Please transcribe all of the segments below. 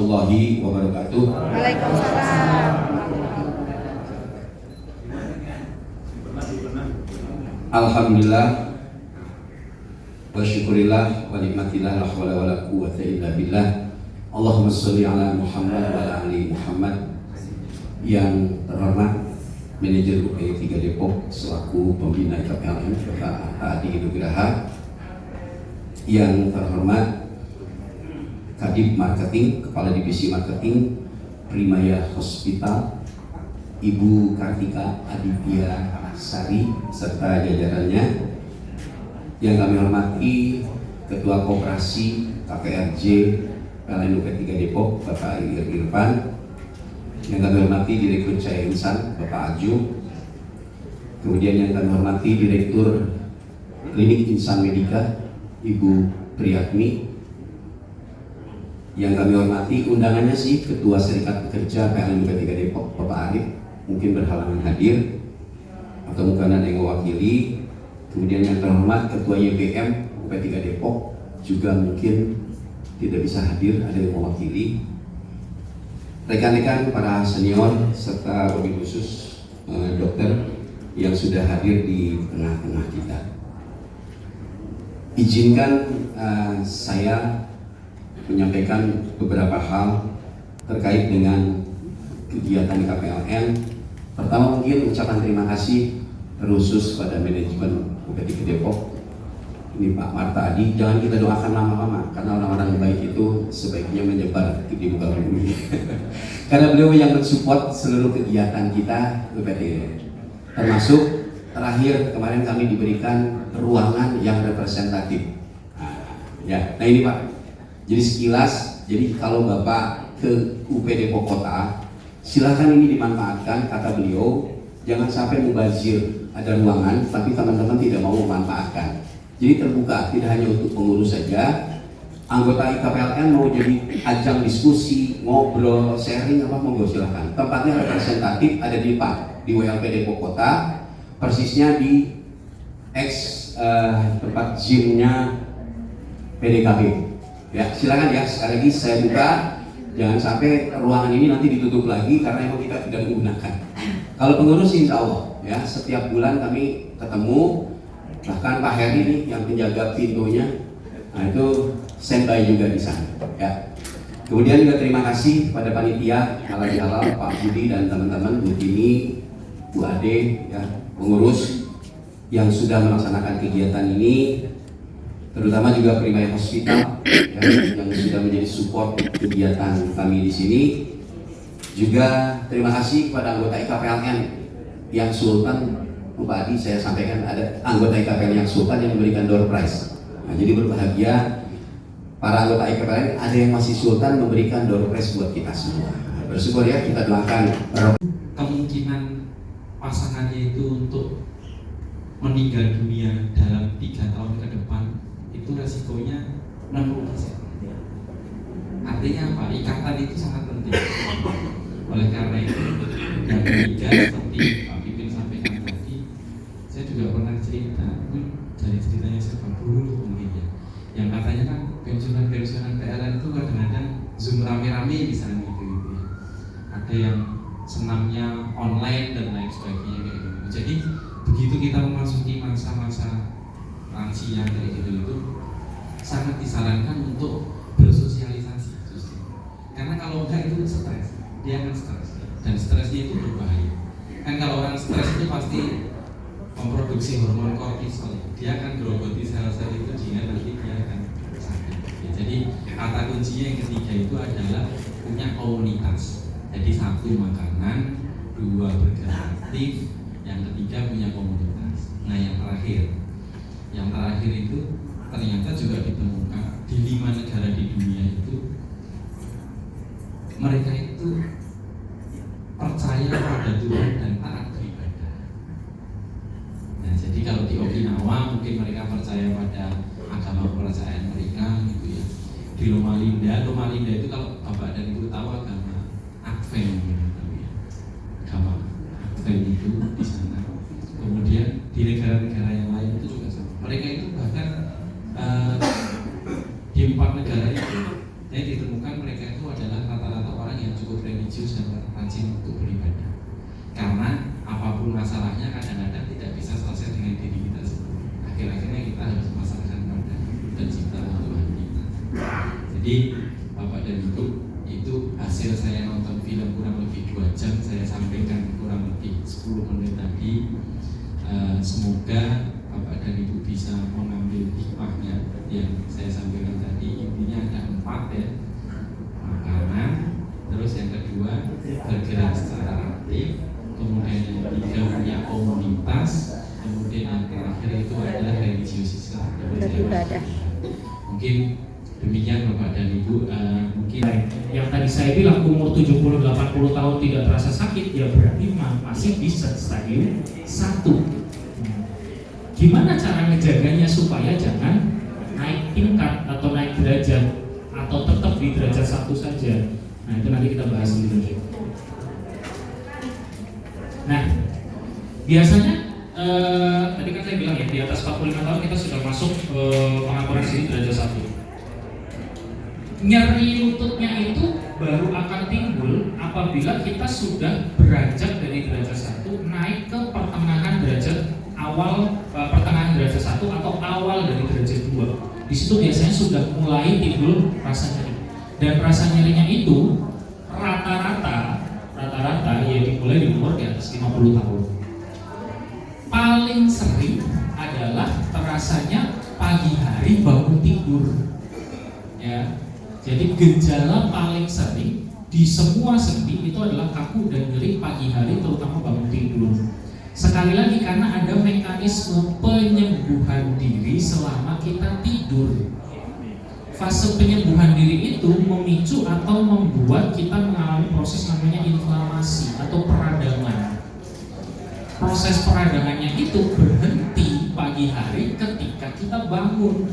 warahmatullahi wabarakatuh. Waalaikumsalam. Alhamdulillah wa syukurillah wa nikmatillah la hawla wa la quwwata illa billah. Allahumma sholli ala Muhammad wa ala ali Muhammad. Yang terhormat Manajer UPI 3 Depok selaku pembina IKPLM FKH di Nugraha, yang terhormat Kadip Marketing, Kepala Divisi Marketing Primaya Hospital, Ibu Kartika Aditya Sari serta jajarannya. Yang kami hormati Ketua Koperasi KPRJ PLN UP 3 Depok Bapak Irfan. Yang kami hormati Direktur Cahaya Insan Bapak Aju. Kemudian yang kami hormati Direktur Klinik Insan Medika Ibu Priyatmi. Yang kami hormati undangannya sih Ketua Serikat Pekerja PLN UP 3 Depok Bapak Arif, mungkin berhalangan hadir atau mungkin ada yang mewakili. Kemudian yang terhormat Ketua YBM UP 3 Depok juga mungkin tidak bisa hadir, ada yang mewakili. Rekan-rekan para senior serta wabil khusus dokter yang sudah hadir di tengah-tengah kita. Izinkan saya menyampaikan beberapa hal terkait dengan kegiatan KPLN. Pertama mungkin ucapan terima kasih khusus pada manajemen UP 3 Depok. Ini Pak Marta Adi, jangan kita doakan lama-lama karena orang-orang baik itu sebaiknya menyebar di muka bumi. Karena beliau yang mensupport seluruh kegiatan kita UP 3. Termasuk terakhir kemarin kami diberikan ruangan yang representatif. Nah ini Pak. Jadi sekilas, jadi kalau Bapak ke UP Depok Kota, silakan ini dimanfaatkan, kata beliau. Jangan sampai mubazir, ada ruangan tapi teman-teman tidak mau memanfaatkan. Jadi terbuka, tidak hanya untuk pengurus saja. Anggota IKPLN mau jadi ajang diskusi, ngobrol, sharing apa monggo silakan. Tempatnya representatif ada di Pak, di WLP Depok Kota, persisnya di tempat gymnya PDKB. Ya silakan ya, sekali lagi saya buka. Jangan sampai ruangan ini nanti ditutup lagi karena emang kita tidak menggunakan. Kalau pengurus insya Allah ya setiap bulan kami ketemu, bahkan Pak Heri nih yang penjaga pintunya, nah itu standby juga di sana. Ya. Kemudian juga terima kasih pada panitia halal Pak Budi dan teman-teman, Bu Tini, Bu Ade, ya, pengurus yang sudah melaksanakan kegiatan ini, terutama juga Primaya Hospital ya, yang sudah menjadi support kegiatan kami di sini. Juga terima kasih kepada anggota IKPLN yang Sultan, Pak Adi saya sampaikan ada anggota IKPLN yang Sultan yang memberikan door prize. Nah, jadi berbahagia para anggota IKPLN ada yang masih Sultan memberikan door prize buat kita semua. Bersyukur ya, kita doakan. Kemungkinan pasangannya itu untuk meninggal dunia dalam 3 tahun ke depan itu resikonya 60%. Artinya apa? Ikatan itu sangat penting. Oleh karena itu, yang ketiga seperti Pak Pipin sampaikan tadi, saya juga pernah cerita, dari ceritanya siapa dulu mungkin ya, yang katanya kan pensiunan PLN itu kadang-kadang Zoom rame-rame misalnya gitu ya. Ada yang senamnya online dan lain sebagainya kayak gitu. Jadi begitu kita memasuki masa-masa lansia kayak gitu itu sangat disarankan untuk bersosialisasi justru. Karena kalau enggak itu stres, dia akan stres dan stresnya itu berbahaya. Kan kalau orang stres itu pasti memproduksi hormon kortisol, dia akan gerogoti sel-sel itu sehingga nanti dia akan sakit. Ya, jadi kata kuncinya yang ketiga itu adalah punya komunitas. Jadi 1 makanan, 2 bergerak aktif, yang ketiga punya komunitas. Nah yang terakhir itu ternyata juga ditemukan di 5 negara di dunia itu mereka itu percaya pada Tuhan dan taat beribadah. Nah jadi kalau di Okinawa mungkin mereka percaya pada agama kepercayaan mereka gitu ya. Di Loma Linda itu kalau Bapak dan Ibu tahu agama Advent gitu ya. Agama Advent itu di sana. Kemudian di negara-negara yang lain itu juga sama. Mereka itu bahkan di 4 negara itu ditemukan mereka itu adalah rata-rata orang yang cukup religius dan rajin untuk beribadah. Karena apapun masalahnya kadang-kadang tidak bisa selesai dengan diri kita sendiri. Akhir-akhirnya kita harus memasrahkan pada pencipta Tuhan kita. Jadi Bapak dan Ibu, itu hasil saya nonton film kurang lebih 2 jam, saya sampaikan kurang lebih 10 menit tadi. Semoga Bapak dan Ibu bisa mengambil hikmahnya yang saya religius beribadah. Mungkin demikian Bapak dan Ibu. Mungkin yang tadi saya bilang umur 70-80 tahun tidak terasa sakit, ya berarti masih di stadium 1. Gimana cara ngejaganya supaya jangan naik tingkat atau naik derajat atau tetap di derajat 1 saja? Nah, itu nanti kita bahas lebih lanjut. Nah, biasanya tadi kan saya bilang ya, di atas 45 tahun kita sudah masuk pengakuran sini derajat 1. Nyeri lututnya itu baru akan timbul apabila kita sudah beranjak dari derajat 1 naik ke pertengahan derajat awal, pertengahan derajat 1 atau awal dari derajat 2. Di situ biasanya sudah mulai timbul rasa nyeri. Dan rasa nyerinya itu rata-rata ya dimulai di umur di atas 50 tahun. Paling sering adalah terasanya pagi hari bangun tidur. Ya. Jadi gejala paling sering di semua sendi itu adalah kaku dan nyeri pagi hari, terutama bangun tidur. Sekali lagi karena ada mekanisme penyembuhan diri selama kita tidur. Fase penyembuhan diri itu memicu atau membuat kita mengalami proses namanya inflamasi atau peradangan. Proses peradangannya itu berhenti pagi hari ketika kita bangun.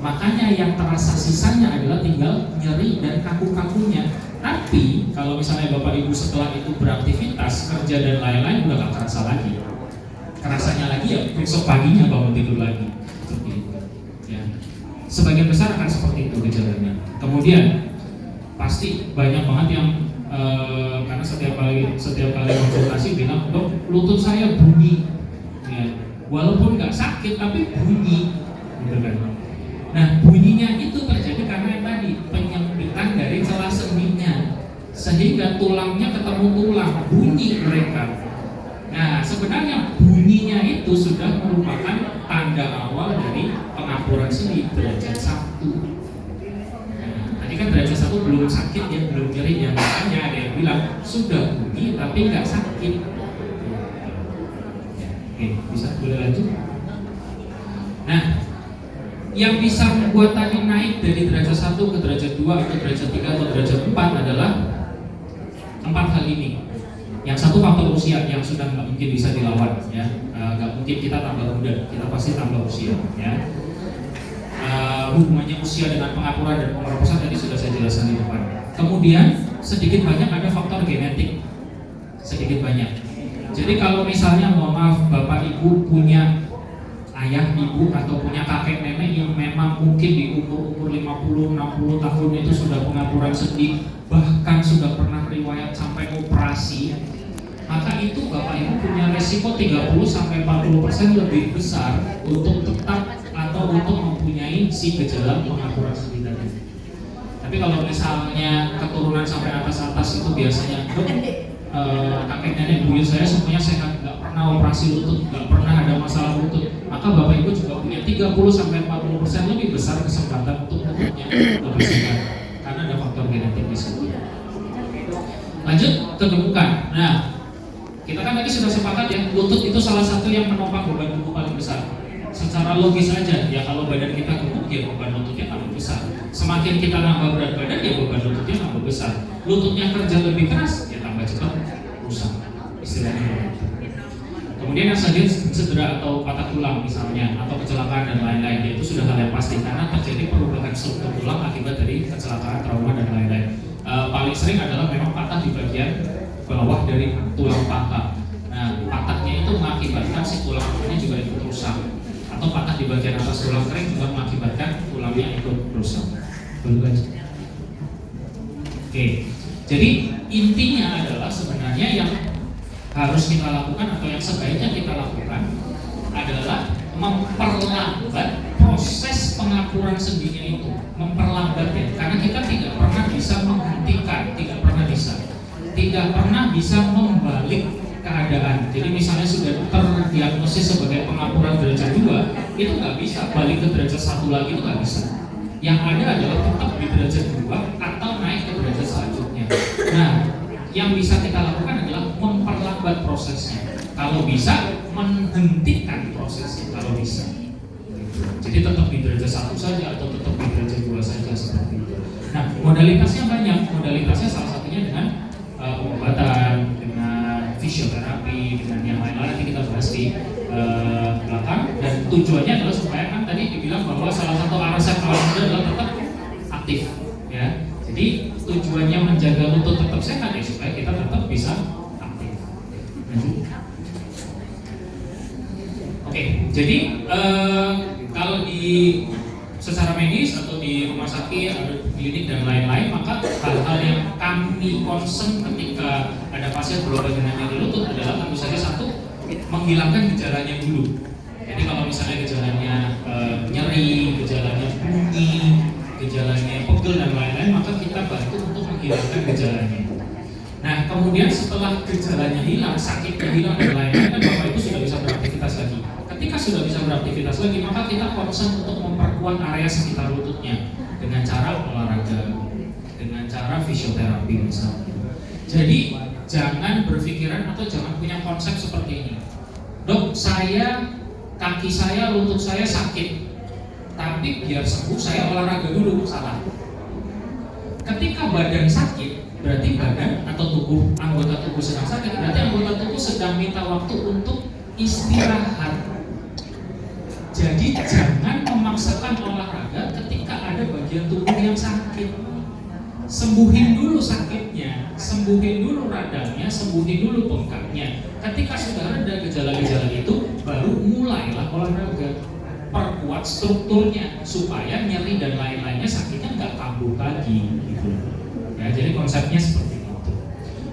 Makanya yang terasa sisanya adalah tinggal nyeri dan kaku-kakunya. Tapi kalau misalnya Bapak Ibu setelah itu beraktivitas, kerja dan lain-lain udah gak terasa lagi. Kerasanya lagi ya besok paginya bangun tidur lagi. Seperti itu. Ya. Sebagian besar akan seperti itu gejalanya. Kemudian pasti banyak banget yang karena setiap kali konsultasi bilang, dok lutut saya bunyi. Ya. Walaupun nggak sakit tapi bunyi, gitu kan. Nah, bunyinya itu terjadi karena yang tadi penyempitan dari celah sendinya, sehingga tulangnya ketemu tulang, bunyi mereka. Nah, sebenarnya bunyinya itu sudah merupakan tanda awal dari pengapuran sendi derajat 1. Nah, tadi kan derajat 1 belum sakit ya, belum nyeri ya, makanya ada yang bilang sudah bunyi tapi nggak sakit. Oke, bisa boleh lanjut. Nah, yang bisa membuat tadi naik dari derajat 1 ke derajat 2 atau derajat 3 atau derajat 4 adalah 4 hal ini. Yang satu faktor usia yang sudah nggak mungkin bisa dilawan ya, nggak mungkin kita tambah muda, kita pasti tambah usia ya. Hubungannya usia dengan pengapuran dan pengorosan tadi sudah saya jelaskan di depan. Kemudian sedikit banyak ada faktor genetik, sedikit banyak. Jadi kalau misalnya mohon maaf Bapak Ibu punya ayah, ibu atau punya kakek nenek yang memang mungkin di umur 50-60 tahun itu sudah pengapuran sendi, bahkan sudah pernah riwayat sampai operasi, maka itu Bapak Ibu punya resiko 30-40% lebih besar untuk tetap atau untuk mempunyai si gejala pengapuran sendi tadi. Tapi kalau misalnya keturunan sampai atas itu biasanya kakek nenek buyut saya semuanya sehat, nggak pernah operasi lutut, nggak pernah ada masalah lutut, maka Bapak Ibu juga punya 30-40% lebih besar kesempatan untuk lututnya lebih sehat karena ada faktor genetik di situ. Lanjut ke gemukan. Nah, kita kan tadi sudah sepakat ya, lutut itu salah satu yang menopang beban tubuh paling besar. Secara logis aja ya, kalau badan kita gemuk ya beban lututnya tambah besar. Semakin kita nambah berat badan ya beban lututnya tambah besar. Lututnya kerja lebih keras ya tambah cepat rusak istilahnya. Kemudian yang selanjutnya cedera atau patah tulang misalnya, atau kecelakaan dan lain-lain, itu sudah hal yang pasti karena terjadi perubahan struktur tulang akibat dari kecelakaan, trauma dan lain-lain. Paling sering adalah memang patah di bagian bawah dari tulang paha. Nah, patahnya itu mengakibatkan si tulang ini juga ikut rusak, atau patah di bagian atas tulang kering juga mengakibatkan tulangnya ikut rusak. Oke, jadi intinya adalah sebenarnya yang harus kita lakukan atau yang sebaiknya kita lakukan adalah memperlambat proses pengapuran sendinya itu, memperlambatnya, karena kita tidak pernah bisa menghentikan, tidak pernah bisa membalik keadaan. Jadi misalnya sudah terdiagnosis sebagai pengapuran derajat 2, itu nggak bisa balik ke derajat 1 lagi, itu nggak bisa. Yang ada adalah tetap di derajat 2 atau naik ke derajat selanjutnya. Nah, yang bisa kita lakukan adalah memperlambat prosesnya. Kalau bisa, menghentikan prosesnya kalau bisa. Jadi tetap di derajat 1 saja atau tetap di derajat 2 saja seperti itu. Nah, modalitasnya banyak. Modalitasnya salah satunya dengan pengobatan, dengan fisioterapi, dengan yang lain-lain nanti kita bahas di belakang. Dan tujuannya adalah supaya kan tadi dibilang bahwa salah satu resep awal muda adalah tetap aktif, ya. Jadi tujuannya menjaga lutut tetap sehat ya supaya kita tetap bisa aktif. Oke, jadi kalau di secara medis atau di rumah sakit atau klinik dan lain-lain, maka hal-hal yang kami concern ketika ada pasien berobat dengan nyeri lutut adalah tentu saja satu, menghilangkan gejalanya dulu. Jadi kalau misalnya gejalanya nyeri, gejalanya bunyi, gejalanya pegel dan lain-lain, maka kita bantu untuk menghilangkan gejalanya. Nah, kemudian setelah gejalanya hilang, sakitnya hilang dan lain-lain, kan Bapak Ibu sudah bisa beraktivitas lagi. Ketika sudah bisa beraktivitas lagi, maka kita concern untuk memperkuat area sekitar lututnya dengan cara olahraga, dengan cara fisioterapi misalnya. Jadi jangan berpikiran atau jangan punya konsep seperti ini. Dok, kaki saya, lutut saya sakit, tapi biar sembuh saya olahraga dulu. Salah. Ketika badan sakit, berarti badan atau anggota tubuh sedang sakit, berarti anggota tubuh sedang minta waktu untuk istirahat. Jadi jangan memaksakan olahraga ketika ada bagian tubuh yang sakit. Sembuhin dulu sakitnya, sembuhin dulu radangnya, sembuhin dulu bengkaknya. Ketika sudah ada gejala-gejala itu, baru mulailah olahraga. Perkuat strukturnya supaya nyeri dan lain-lainnya sakitnya nggak kambuh lagi. Gitu. Ya, jadi konsepnya seperti itu.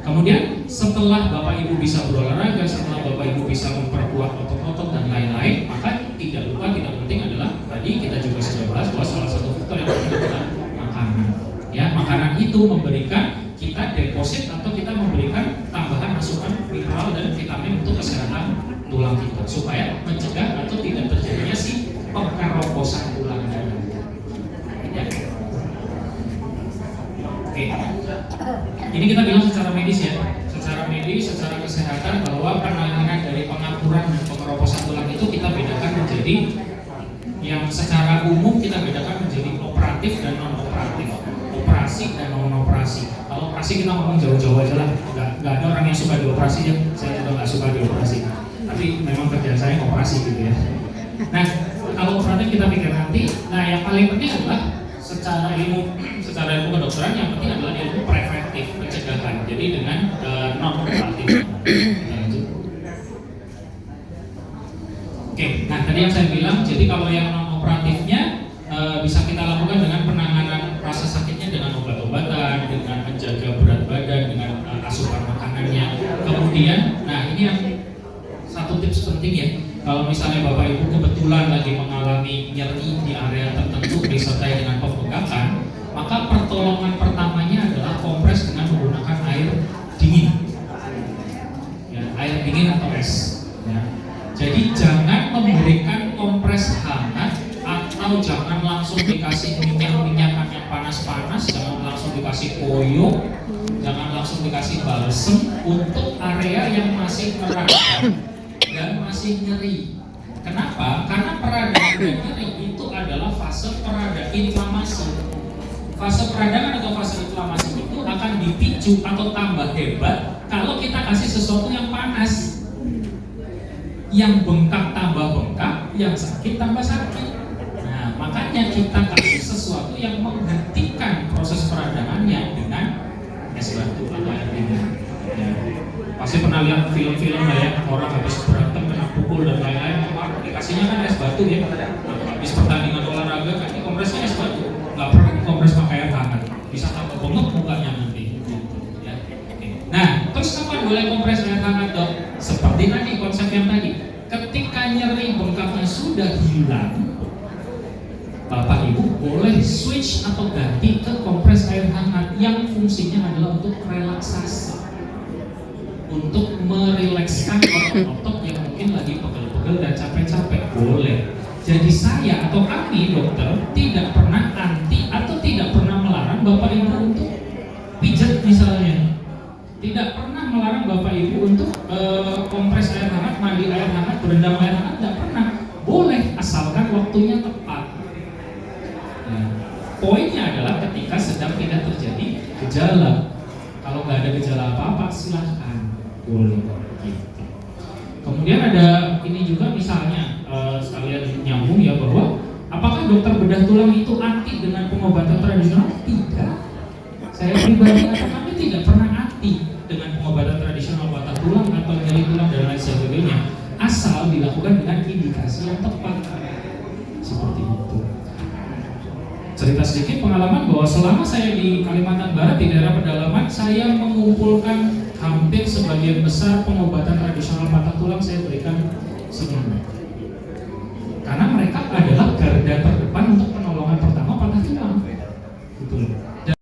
Kemudian setelah Bapak Ibu bisa berolahraga, setelah Bapak Ibu bisa memperkuat otot-otot dan lain-lain, maka tidak penting adalah tadi kita juga sudah bahas bahwa salah satu faktor yang penting adalah makanan. Ya, makanan itu memberikan kita deposit atau kita memberikan tambahan asupan mineral dan vitamin untuk kesehatan tulang kita supaya mencegah atau tidak terjadinya si pengeroposan tulang tadi. Ya. Oke. Ini kita bilang secara medis ya. Secara medis, secara kesehatan bahwa penanganan dari pengapuran dan pengeroposan tulang itu kita bedakan menjadi yang secara umum kita bedakan menjadi operatif dan non operatif, operasi dan non operasi. Kalau operasi kita ngomong jauh-jauh aja lah, nggak ada orang yang suka dioperasi ya. Saya juga nggak suka dioperasi, tapi memang kerjaan saya operasi gitu ya. Nah, kalau operatif kita pikir nanti. Nah, yang paling penting adalah secara ilmu kedokteran yang penting adalah ilmu preventif, pencegahan. Jadi dengan non operatif. Oke, nah tadi yang saya bilang, jadi kalau yang non operatifnya bisa kita lakukan dengan penanganan rasa sakitnya dengan obat-obatan, dengan menjaga berat badan, dengan asupan makanannya. Kemudian, nah ini yang satu tips penting ya. Kalau misalnya Bapak Ibu kebetulan lagi mengalami nyeri di area tertentu disertai dengan pembengkakan, maka pertolongan pertamanya adalah kompres dengan menggunakan air dingin, ya, air dingin atau es. Ya. Jadi jangan memberikan kompres hangat atau jangan langsung dikasih minyak-minyakan yang panas-panas, jangan langsung dikasih koyo, jangan langsung dikasih balsem untuk area yang masih meradang dan masih nyeri. Kenapa? Karena peradangan dan nyeri itu adalah fase perada inflamasi. Fase peradangan atau fase inflamasi itu akan dipicu atau tambah hebat kalau kita kasih sesuatu yang panas. Yang bengkak tambah bengkak, yang sakit tambah sakit. Nah, makanya kita kasih sesuatu yang menghentikan proses peradangannya dengan es batu atau air dingin. Ya. Pasti pernah lihat film-film ya, orang habis berantem kena pukul dan lain-lain, dikasihnya kan es batu ya. Habis pertandingan olahraga kan kompresnya es batu, nggak pernah dikompres pakai air hangat, bisa tambah bengkak mukanya nanti. Ya. Nah, terus kapan boleh kompres air hangat dok? Seperti tadi konsep yang tadi, ketika nyeri bengkaknya sudah hilang, Bapak Ibu boleh switch atau ganti ke kompres air hangat yang fungsinya adalah untuk relaksasi, untuk merilekskan otot-otot yang mungkin lagi pegel-pegel dan capek-capek. Boleh. Jadi saya atau kami dokter tidak pernah anti atau tidak pernah melarang Bapak Ibu untuk pijat misalnya. Tidak pernah melarang Bapak Ibu untuk kompres air hangat, mandi air hangat, berendam air hangat, tidak pernah. Boleh asalkan waktunya tepat. gejala. Kalau nggak ada gejala apa-apa silahkan boleh. Gitu. Kemudian ada ini juga misalnya sekalian nyambung ya, bahwa apakah dokter bedah tulang itu anti dengan pengobatan tradisional? Tidak. Saya pribadi kami tidak pernah anti dengan pengobatan tradisional patah tulang atau nyeri tulang dan lain sebagainya, asal dilakukan dengan indikasi yang tepat. Seperti itu. Cerita sedikit pengalaman bahwa selama saya di Kalimantan Barat di daerah pedalaman, saya mengumpulkan hampir sebagian besar pengobatan tradisional patah tulang saya berikan semuanya. Karena mereka adalah garda terdepan untuk penolongan pertama patah tulang. Betul.